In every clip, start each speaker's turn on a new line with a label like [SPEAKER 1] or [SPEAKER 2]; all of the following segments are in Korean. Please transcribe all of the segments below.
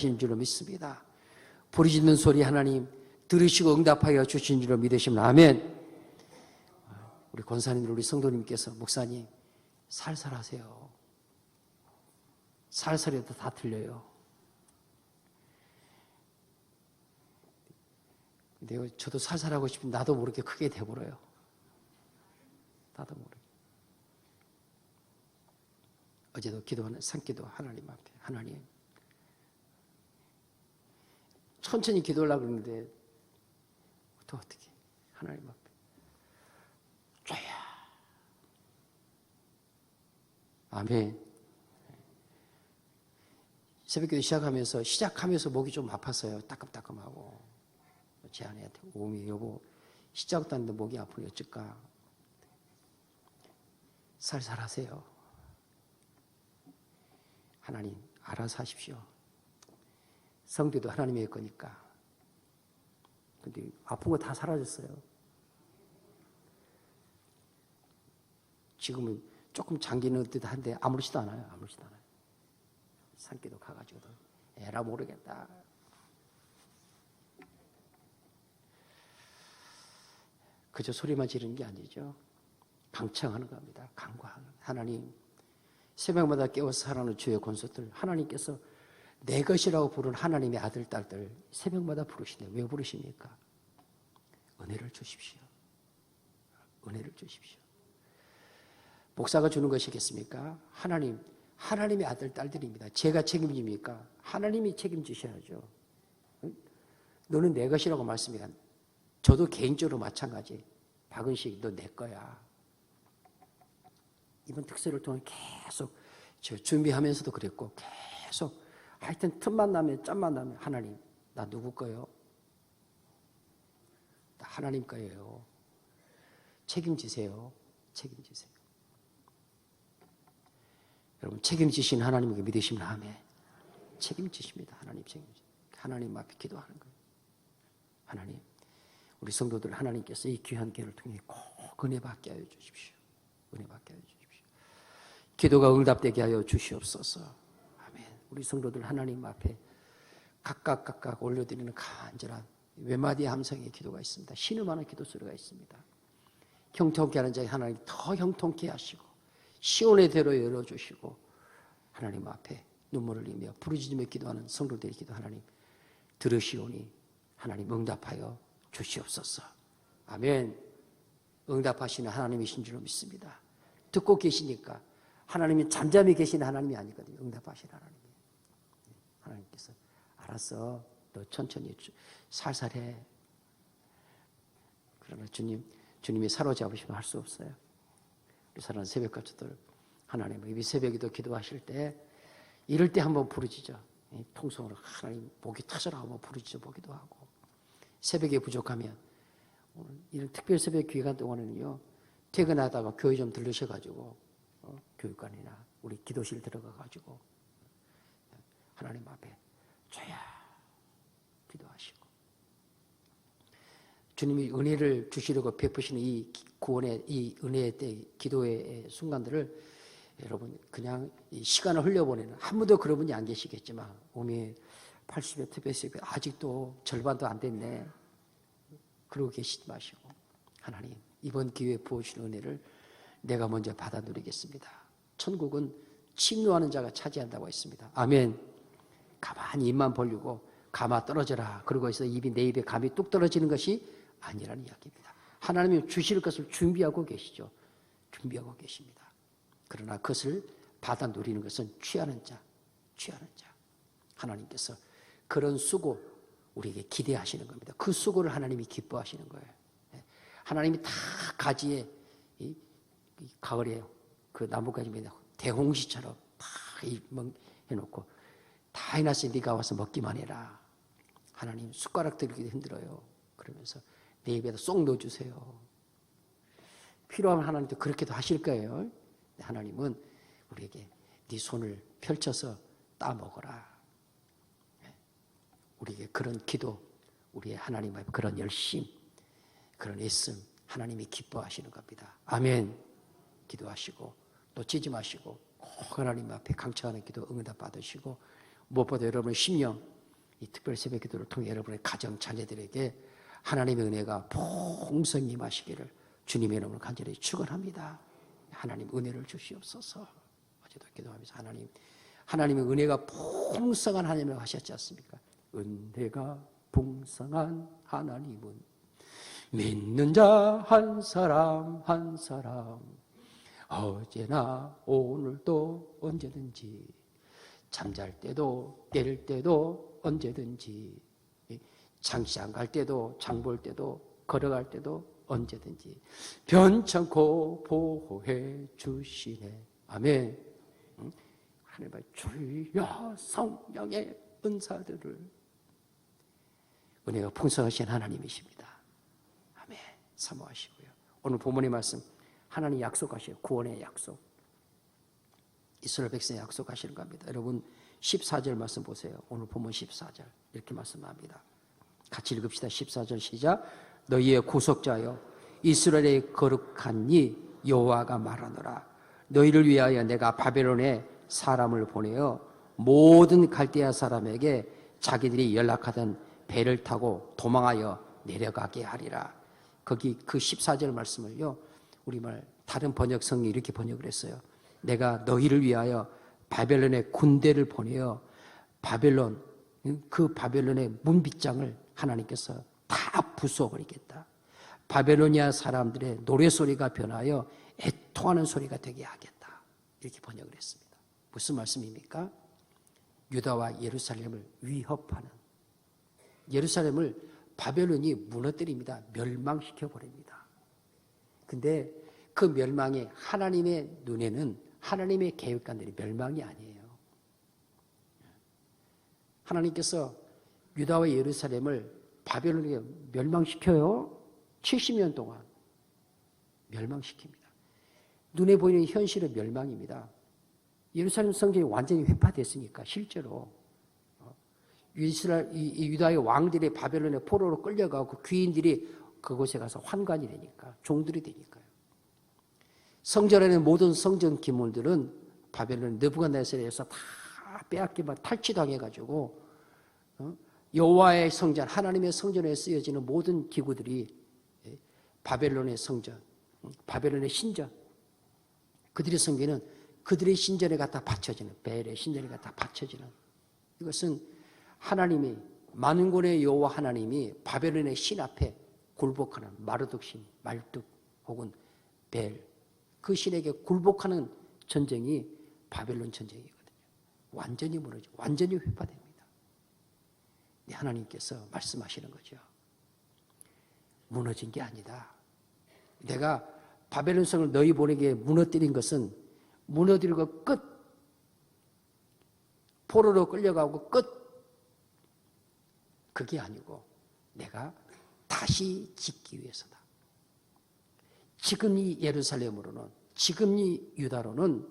[SPEAKER 1] 주신 줄로 믿습니다. 부르짖는 소리 하나님 들으시고 응답하여 주신 줄로 믿으시면 아멘. 우리 권사님들, 우리 성도님께서 목사님 살살하세요. 살살해도 다 들려요. 근데 저도 살살하고 싶은데 나도 모르게 크게 돼버려요. 나도 모르게. 어제도 기도하는 산기도 하나님 앞에, 하나님 천천히 기도하려고 그러는데 또 어떻게 하나님 앞에 줘야. 아멘. 새벽기도 시작하면서 목이 좀 아팠어요. 따끔따끔하고 제 아내한테 오미 여보 시작도 안 했는데 목이 아프니 어쩔까. 살살하세요. 하나님 알아서 하십시오. 성도도 하나님의 거니까. 근데 아픈 거 다 사라졌어요. 지금은 조금 잠기는 듯 한데 아무렇지도 않아요. 아무렇지도 않아요. 산기도 가가지고도 에라 모르겠다. 그저 소리만 지르는 게 아니죠. 강청하는 겁니다. 간구하는. 하나님 새벽마다 깨워서 살아가는 주의 권속들, 하나님께서 내 것이라고 부른 하나님의 아들, 딸들 새벽마다 부르시네. 왜 부르십니까? 은혜를 주십시오. 은혜를 주십시오. 목사가 주는 것이겠습니까? 하나님의 아들, 딸들입니다. 제가 책임집니까? 하나님이 책임지셔야죠. 너는 내 것이라고 말씀해요. 저도 개인적으로 마찬가지. 박은식, 너 내 거야. 이번 특세를 통해 계속 저 준비하면서도 그랬고 계속 하여튼 틈만 나면 짬만 나면 하나님 나 누구 거예요? 나 하나님 거예요. 책임지세요. 책임지세요. 여러분 책임지신 하나님에게 믿으시면 아멘. 책임지십니다. 하나님 책임지. 하나님 앞에 기도하는 거예요. 하나님 우리 성도들 하나님께서 이 귀한 기회를 통해 꼭 은혜 받게 하여 주십시오. 은혜 받게 하여 주십시오. 기도가 응답되게 하여 주시옵소서. 아멘. 우리 성도들 하나님 앞에 각각 올려드리는 간절한 외마디 함성의 기도가 있습니다. 신음하는 기도 소리가 있습니다. 형통케 하는 자에 하나님 더 형통케 하시고 시온의 대로 열어주시고 하나님 앞에 눈물을 흘리며 부르짖으며 기도하는 성도들의 기도 하나님 들으시오니 하나님 응답하여 주시옵소서. 아멘. 응답하시는 하나님이신 줄로 믿습니다. 듣고 계시니까 하나님이 잠잠히 계시는 하나님이 아니거든요. 응답하시는 하나님이. 하나님께서 알았어. 너 천천히 살살해. 그러나 주님이 사로잡으시면 할 수 없어요. 우리 사랑하는 새벽가족들 하나님 이 새벽에도 기도하실 때 이럴 때 한번 부르짖어. 통성으로 하나님 목이 터져라 한번 부르짖어 보기도 하고 새벽에 부족하면 오늘 이런 특별 새벽 기간 동안에는요 퇴근하다가 교회 좀 들르셔가지고 교육관이나 우리 기도실 들어가가지고 하나님 앞에 줘야 기도하시고 주님이 은혜를 주시려고 베푸시는 이 구원의 이 은혜의 때 기도의 순간들을 여러분 그냥 이 시간을 흘려보내는 한 분도 그런 분이 안 계시겠지만 오미 80여 특별수업에 아직도 절반도 안 됐네. 그러고 계시지 마시고 하나님 이번 기회에 부어주신 은혜를 내가 먼저 받아 누리겠습니다. 천국은 침노하는 자가 차지한다고 했습니다. 아멘. 가만히 입만 벌리고 감아 떨어져라. 그러고 해서 내 입에 감이 뚝 떨어지는 것이 아니라는 이야기입니다. 하나님이 주실 것을 준비하고 계시죠. 준비하고 계십니다. 그러나 그것을 받아 누리는 것은 취하는 자. 하나님께서 그런 수고 우리에게 기대하시는 겁니다. 그 수고를 하나님이 기뻐하시는 거예요. 하나님이 다 가지에 이 가을에 그 나뭇가지 대홍시처럼 다 해놓고 다 해놨으니 네가 와서 먹기만 해라. 하나님 숟가락 들기도 힘들어요. 그러면서 내 입에다 쏙 넣어주세요. 필요하면 하나님도 그렇게도 하실 거예요. 하나님은 우리에게 네 손을 펼쳐서 따먹어라. 우리에게 그런 기도, 우리의 하나님 앞에 그런 열심, 그런 애씀 하나님이 기뻐하시는 겁니다. 아멘. 기도하시고 놓치지 마시고 꼭 하나님 앞에 강청하는 기도 응답 받으시고 무엇보다 여러분의 심령, 이 특별 새벽 기도를 통해 여러분의 가정, 자녀들에게 하나님의 은혜가 풍성히 임하시기를 주님의 이름으로 간절히 축원합니다. 하나님 은혜를 주시옵소서. 어제도 기도하면서 하나님의 은혜가 풍성한 하나님을 하셨지 않습니까? 은혜가 풍성한 하나님은 믿는 자 한 사람 한 사람 어제나 오늘도 언제든지 잠잘 때도 깰 때도 언제든지 장시 안 갈 때도 장 볼 때도 걸어갈 때도 언제든지 변찮고 보호해 주시네. 아멘. 하나님의 주여 성령의 은사들을 은혜가 풍성하신 하나님이십니다. 아멘. 사모하시고요. 오늘 본문의 말씀 하나님 약속하셔요. 구원의 약속. 이스라엘 백성에 약속하시는 겁니다. 여러분 14절 말씀 보세요. 오늘 본문 14절 이렇게 말씀합니다. 같이 읽읍시다. 14절 시작. 너희의 구속자여 이스라엘의 거룩한 이 여호와가 말하노라. 너희를 위하여 내가 바벨론에 사람을 보내어 모든 갈대아 사람에게 자기들이 연락하던 배를 타고 도망하여 내려가게 하리라. 거기 그 14절 말씀을요, 우리말 다른 번역성이 이렇게 번역을 했어요. 내가 너희를 위하여 바벨론의 군대를 보내어 바벨론, 그 바벨론의 문빗장을 하나님께서 다 부숴버리겠다. 바벨로니아 사람들의 노래소리가 변하여 애통하는 소리가 되게 하겠다. 이렇게 번역을 했습니다. 무슨 말씀입니까? 유다와 예루살렘을 위협하는, 예루살렘을 바벨론이 무너뜨립니다. 멸망시켜버립니다. 근데 그 멸망이 하나님의 눈에는 하나님의 계획관들이 멸망이 아니에요. 하나님께서 유다와 예루살렘을 바벨론에게 멸망시켜요. 70년 동안 멸망시킵니다. 눈에 보이는 현실은 멸망입니다. 예루살렘 성전이 완전히 회파됐으니까 실제로 유다의 왕들이 바벨론의 포로로 끌려가고 귀인들이 그곳에 가서 환관이 되니까, 종들이 되니까요. 성전에는 모든 성전 기물들은 바벨론 느부갓네살에 의해서 다 빼앗기고 탈취당해가지고 여호와의 성전, 하나님의 성전에 쓰여지는 모든 기구들이 바벨론의 성전, 바벨론의 신전, 그들의 성전은 그들의 신전에 갖다 바쳐지는, 벨의 신전에 갖다 바쳐지는, 이것은 하나님이, 만군의 여호와 하나님이 바벨론의 신 앞에 굴복하는 마르둑 신, 말뚝 혹은 벨, 그 신에게 굴복하는 전쟁이 바벨론 전쟁이거든요. 완전히 무너지고 완전히 회파됩니다. 하나님께서 말씀하시는 거죠. 무너진 게 아니다. 내가 바벨론 성을 너희 보내기에 무너뜨린 것은 무너뜨리고 끝, 포로로 끌려가고 끝, 그게 아니고 내가 다시 짓기 위해서다. 지금 이 예루살렘으로는, 지금 이 유다로는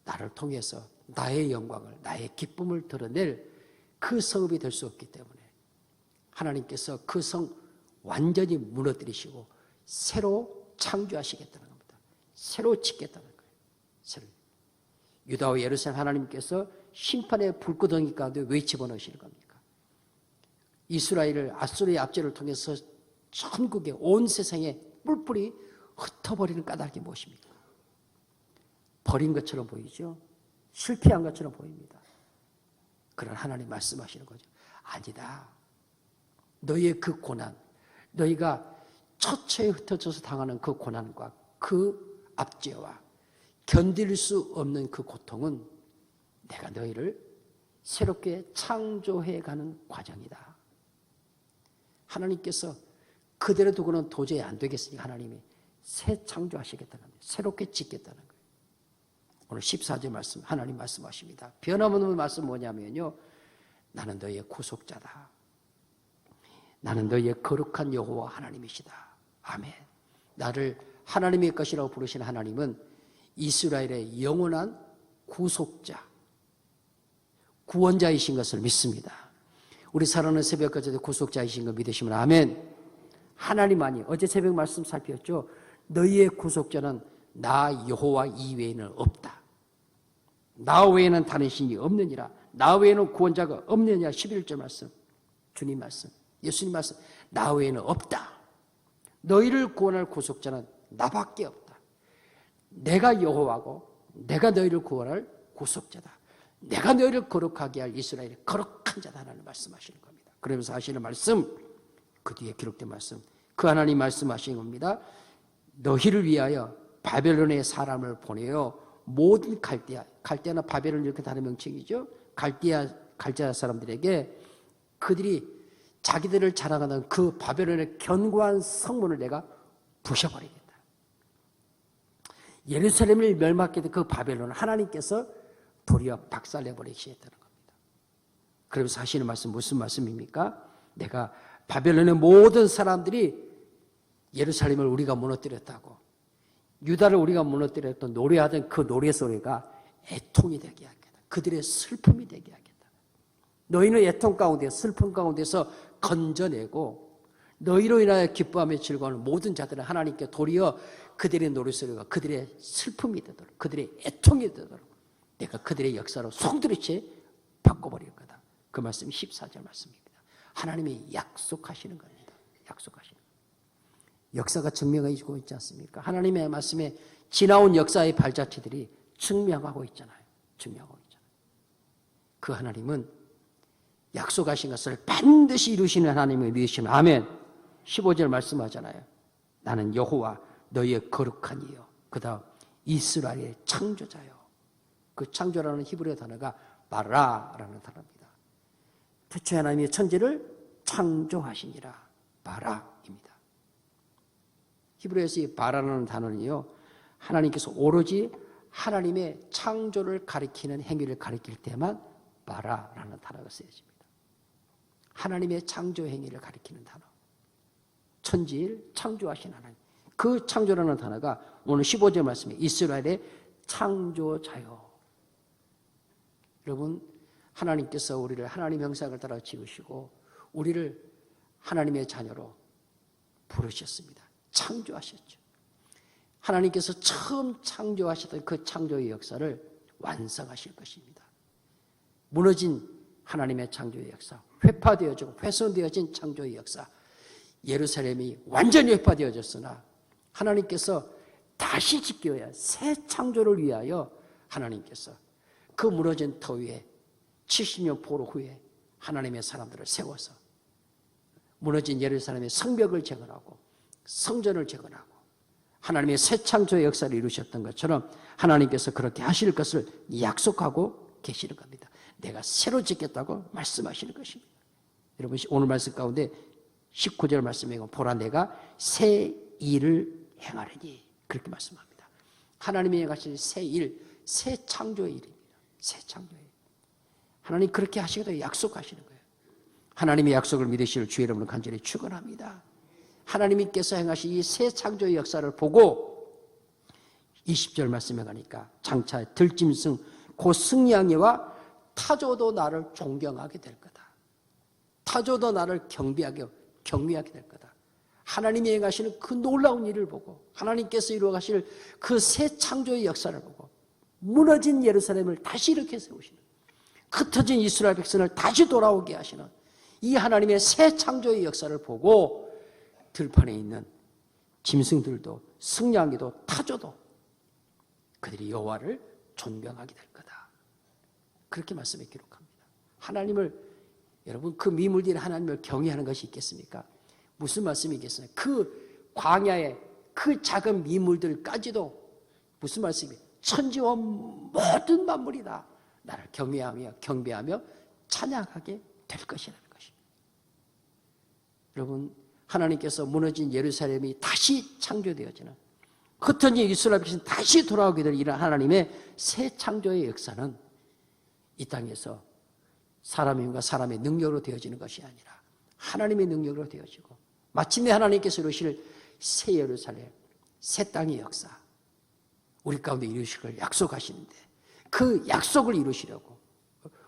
[SPEAKER 1] 나를 통해서 나의 영광을, 나의 기쁨을 드러낼 그 성읍이 될 수 없기 때문에 하나님께서 그 성 완전히 무너뜨리시고 새로 창조하시겠다는 겁니다. 새로 짓겠다는 거예요. 새로. 유다와 예루살렘 하나님께서 심판의 불구덩이 가운데 왜 집어넣으시는 겁니까? 이스라엘을 아수르의 압제를 통해서 전국에, 온 세상에 뿔뿔이 흩어버리는 까닭이 무엇입니까? 버린 것처럼 보이죠? 실패한 것처럼 보입니다. 그런 하나님 말씀하시는 거죠. 아니다. 너희의 그 고난, 너희가 처처에 흩어져서 당하는 그 고난과 그 압제와 견딜 수 없는 그 고통은 내가 너희를 새롭게 창조해가는 과정이다. 하나님께서 그대로 두고는 도저히 안 되겠으니까 하나님이 새 창조하시겠다는 거예요. 새롭게 짓겠다는 거예요. 오늘 14절 말씀, 하나님 말씀하십니다. 변함없는 말씀 뭐냐면요, 나는 너희의 구속자다. 나는 너희의 거룩한 여호와 하나님이시다. 아멘. 나를 하나님의 것이라고 부르신 하나님은 이스라엘의 영원한 구속자, 구원자이신 것을 믿습니다. 우리 사랑하는 새벽까지도 구속자이신 걸 믿으시면 아멘. 하나님만이, 어제 새벽 말씀 살폈죠. 너희의 구속자는 나 여호와 이외에는 없다. 나 외에는 다른 신이 없느니라. 나 외에는 구원자가 없느냐. 11절 말씀, 주님 말씀, 예수님 말씀, 나 외에는 없다. 너희를 구원할 구속자는 나밖에 없다. 내가 여호와고 내가 너희를 구원할 구속자다. 내가 너희를 거룩하게 할 이스라엘의 거룩한 자다. 하나님 말씀하시는 겁니다. 그러면서 하시는 말씀, 그 뒤에 기록된 말씀, 그 하나님 말씀하시는 겁니다. 너희를 위하여 바벨론의 사람을 보내어 모든 갈대아나 바벨론 이렇게 다른 명칭이죠. 갈대아 사람들에게 그들이 자기들을 자랑하는 그 바벨론의 견고한 성문을 내가 부셔버리겠다. 예루살렘을 멸망하게 된 그 바벨론을 하나님께서 도리어 박살내버리시겠다는 겁니다. 그러면서 하시는 말씀 무슨 말씀입니까? 내가 바벨론의 모든 사람들이 예루살렘을 우리가 무너뜨렸다고, 유다를 우리가 무너뜨렸던 노래하던 그 노래소리가 애통이 되게 하겠다. 그들의 슬픔이 되게 하겠다. 너희는 애통 가운데 슬픔 가운데서 건져내고 너희로 인하여 기뻐하며 즐거워하는 모든 자들은 하나님께 도리어 그들의 노래소리가 그들의 슬픔이 되도록, 그들의 애통이 되도록 내가 그들의 역사로 송두리째 바꿔버릴 거다. 그 말씀이 14절 말씀입니다. 하나님이 약속하시는 겁니다. 약속하시는 겁니다. 역사가 증명해지고 있지 않습니까? 하나님의 말씀에 지나온 역사의 발자취들이 증명하고 있잖아요. 증명하고 있잖아요. 그 하나님은 약속하신 것을 반드시 이루시는 하나님을 믿으시면 아멘. 15절 말씀하잖아요. 나는 여호와 너희의 거룩한 이요. 그 다음 이스라엘의 창조자요. 그 창조라는 히브리어 단어가 바라라는 단어입니다. 태초에 하나님이 천지를 창조하시니라. 바라입니다. 히브리어에서 이 바라라는 단어는요, 하나님께서 오로지 하나님의 창조를 가리키는 행위를 가리킬 때만 바라라는 단어가 쓰여집니다. 하나님의 창조 행위를 가리키는 단어. 천지를 창조하신 하나님. 그 창조라는 단어가 오늘 15절 말씀에 이스라엘의 창조자요. 여러분, 하나님께서 우리를 하나님 형상을 따라 지으시고 우리를 하나님의 자녀로 부르셨습니다. 창조하셨죠. 하나님께서 처음 창조하셨던 그 창조의 역사를 완성하실 것입니다. 무너진 하나님의 창조의 역사, 회파되어지고 훼손되어진 창조의 역사, 예루살렘이 완전히 회파되어졌으나 하나님께서 다시 짓기어야 새 창조를 위하여 하나님께서 그 무너진 터 위에 70년 포로 후에 하나님의 사람들을 세워서 무너진 예루살렘의 성벽을 재건하고 성전을 재건하고 하나님의 새 창조의 역사를 이루셨던 것처럼 하나님께서 그렇게 하실 것을 약속하고 계시는 겁니다. 내가 새로 짓겠다고 말씀하시는 것입니다. 여러분, 오늘 말씀 가운데 19절 말씀에 보라 내가 새 일을 행하리니 그렇게 말씀합니다. 하나님이 행하실 새 일, 새 창조의 일입니다. 새 창조의 일. 하나님 그렇게 하시겠다고 약속하시는 거예요. 하나님의 약속을 믿으실 주의 이름으로 간절히 축원합니다. 하나님께서 행하신 이 새 창조의 역사를 보고 20절 말씀에 가니까 장차 들짐승 곧 승냥이와 타조도 나를 존경하게 될 거다. 타조도 나를 경비하게 될 거다. 하나님이 행하시는 그 놀라운 일을 보고 하나님께서 이루어가실 그 새 창조의 역사를 보고 무너진 예루살렘을 다시 일으켜 세우시는, 흩어진 이스라엘 백성을 다시 돌아오게 하시는 이 하나님의 새 창조의 역사를 보고 들판에 있는 짐승들도 승냥이도 타조도 그들이 여호와를 존경하게 될 거다. 그렇게 말씀에 기록합니다. 하나님을, 여러분, 그 미물들이 하나님을 경외하는 것이 있겠습니까? 무슨 말씀이겠어요? 그 광야의 그 작은 미물들까지도 무슨 말씀이에요? 천지와 모든 만물이다 나를 경외하며 경배하며 찬양하게 될 것이라는 것입니다. 여러분, 하나님께서 무너진 예루살렘이 다시 창조되어지는, 흩어진 이스라엘 백성이 다시 돌아오게 될 이런 하나님의 새 창조의 역사는 이 땅에서 사람의 힘과 사람의 능력으로 되어지는 것이 아니라 하나님의 능력으로 되어지고 마침내 하나님께서 이루실 새 예루살렘, 새 땅의 역사, 우리 가운데 이루실 걸 약속하시는데 그 약속을 이루시려고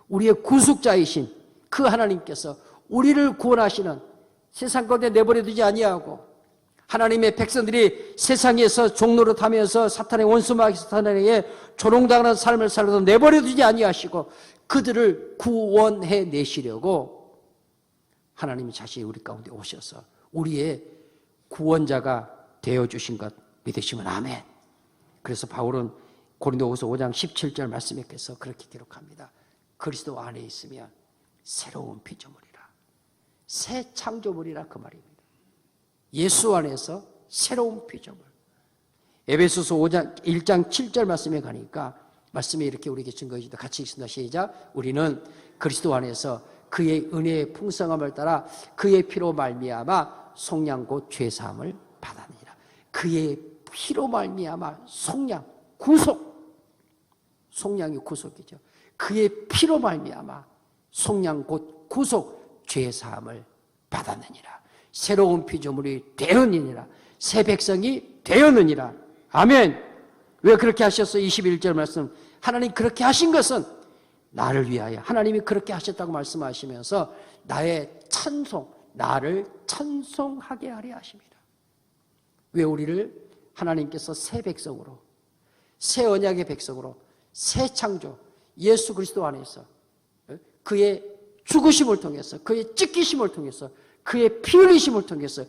[SPEAKER 1] 우리의 구속자이신 그 하나님께서 우리를 구원하시는, 세상 가운데 내버려두지 아니하고 하나님의 백성들이 세상에서 종노릇하면서 사탄의 원수마귀 사탄에게 조롱당하는 삶을 살아도 내버려두지 아니하시고 그들을 구원해 내시려고 하나님이 자신이 우리 가운데 오셔서 우리의 구원자가 되어주신 것 믿으시면 아멘. 그래서 바울은 고린도후서 5장 17절 말씀에 서 그렇게 기록합니다. 그리스도 안에 있으면 새로운 피조물이라, 새 창조물이라 그 말입니다. 예수 안에서 새로운 피조물. 에베소서 1장 7절 말씀에 가니까 말씀에 이렇게 우리에게 증거해줍니다. 같이 읽습니다. 시작. 우리는 그리스도 안에서 그의 은혜의 풍성함을 따라 그의 피로 말미암아 속량 곧 죄사함을 받았느니라. 그의 피로 말미암아 속량, 구속. 속량이 구속이죠. 그의 피로 말미암아 속량 곧 구속, 죄사함을 받았느니라. 새로운 피조물이 되었느니라. 새 백성이 되었느니라. 아멘. 왜 그렇게 하셨어요? 21절 말씀. 하나님 그렇게 하신 것은 나를 위하여, 하나님이 그렇게 하셨다고 말씀하시면서 나의 찬송, 나를 찬송하게 하려 하십니다. 왜 우리를 하나님께서 새 백성으로, 새 언약의 백성으로, 새 창조, 예수 그리스도 안에서 그의 죽으심을 통해서, 그의 찢기심을 통해서, 그의 피 흘리심을 통해서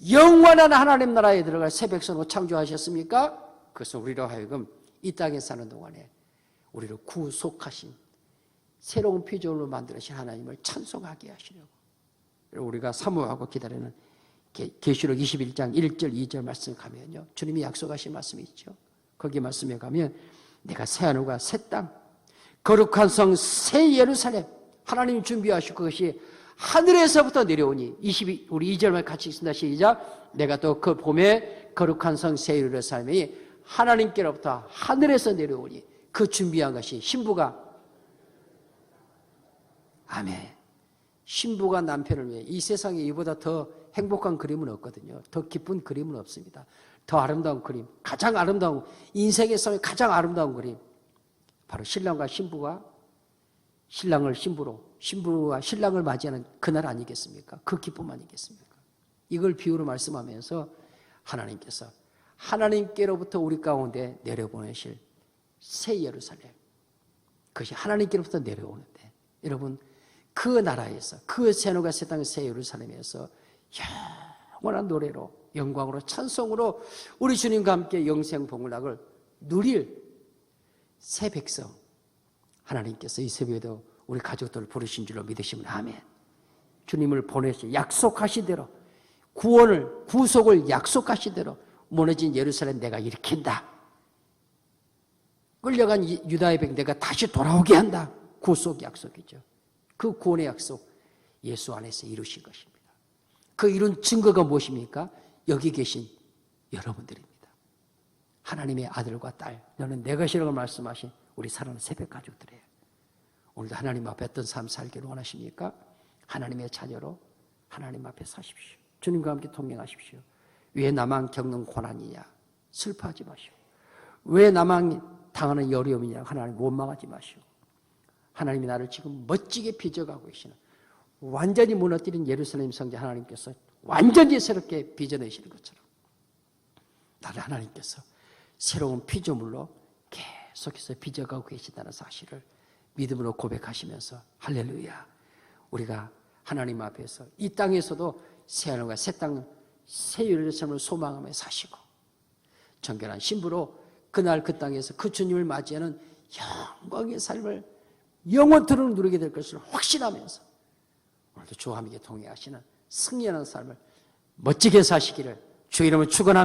[SPEAKER 1] 영원한 하나님 나라에 들어갈 새 백성으로 창조하셨습니까? 그것은 우리로 하여금 이 땅에 사는 동안에 우리를 구속하신 새로운 피조물로 만들으신 하나님을 찬송하게 하시려고. 우리가 사모하고 기다리는 계시록 21장 1절 2절 말씀 가면요, 주님이 약속하신 말씀이 있죠. 거기 말씀에 가면 내가 새 하늘과 새 땅, 거룩한 성 새 예루살렘, 하나님이 준비하시고 그것이 하늘에서부터 내려오니, 우리 2절만 같이 읽습니다. 시작. 내가 또 그 봄에 거룩한 성 새 예루살렘이 하나님께로부터 하늘에서 내려오니, 그 준비한 것이 신부가, 아멘, 신부가 남편을 위해, 이 세상에 이보다 더 행복한 그림은 없거든요. 더 기쁜 그림은 없습니다. 더 아름다운 그림, 가장 아름다운, 인생에서 가장 아름다운 그림, 바로 신랑과 신부가 신랑을 신부로, 신부가 신랑을 맞이하는 그날 아니겠습니까? 그 기쁨 아니겠습니까? 이걸 비유로 말씀하면서 하나님께서 하나님께로부터 우리 가운데 내려보내실 새 예루살렘, 그것이 하나님께로부터 내려오는데, 여러분 그 나라에서, 그 새노가 새 땅의 새 예루살렘에서 영원한 노래로, 영광으로, 찬송으로 우리 주님과 함께 영생 복락을 누릴 새 백성, 하나님께서 이 새벽에도 우리 가족들을 부르신 줄로 믿으시면 아멘. 주님을 보내시, 약속하신 대로 구원을, 구속을 약속하신 대로 무너진 예루살렘 내가 일으킨다. 끌려간 유다의 백 내가 다시 돌아오게 한다. 구속 약속이죠. 그 구원의 약속 예수 안에서 이루신 것입니다. 그 이룬 증거가 무엇입니까? 여기 계신 여러분들입니다. 하나님의 아들과 딸, 너는 내 것이라고 말씀하신 우리 사랑하는 새벽 가족들이에요. 오늘도 하나님 앞에 어떤 삶 살기를 원하십니까? 하나님의 자녀로 하나님 앞에 사십시오. 주님과 함께 동행하십시오. 왜 나만 겪는 고난이냐? 슬퍼하지 마시오. 왜 나만 당하는 어려움이냐? 하나님 원망하지 마시오. 하나님이 나를 지금 멋지게 빚어가고 계시는, 완전히 무너뜨린 예루살렘 성전 하나님께서 완전히 새롭게 빚어내시는 것처럼 나를 하나님께서 새로운 피조물로 계속해서 빚어가고 계신다는 사실을 믿음으로 고백하시면서 할렐루야, 우리가 하나님 앞에서 이 땅에서도 새 하늘과 새 땅, 새 예루살렘을 소망하며 사시고 정결한 신부로 그날 그 땅에서 그 주님을 맞이하는 영광의 삶을 영원토록 누리게 될 것을 확신하면서 오늘도 주와 함께 동행하시는 승리하는 삶을 멋지게 사시기를 주 이름으로 축원합니다.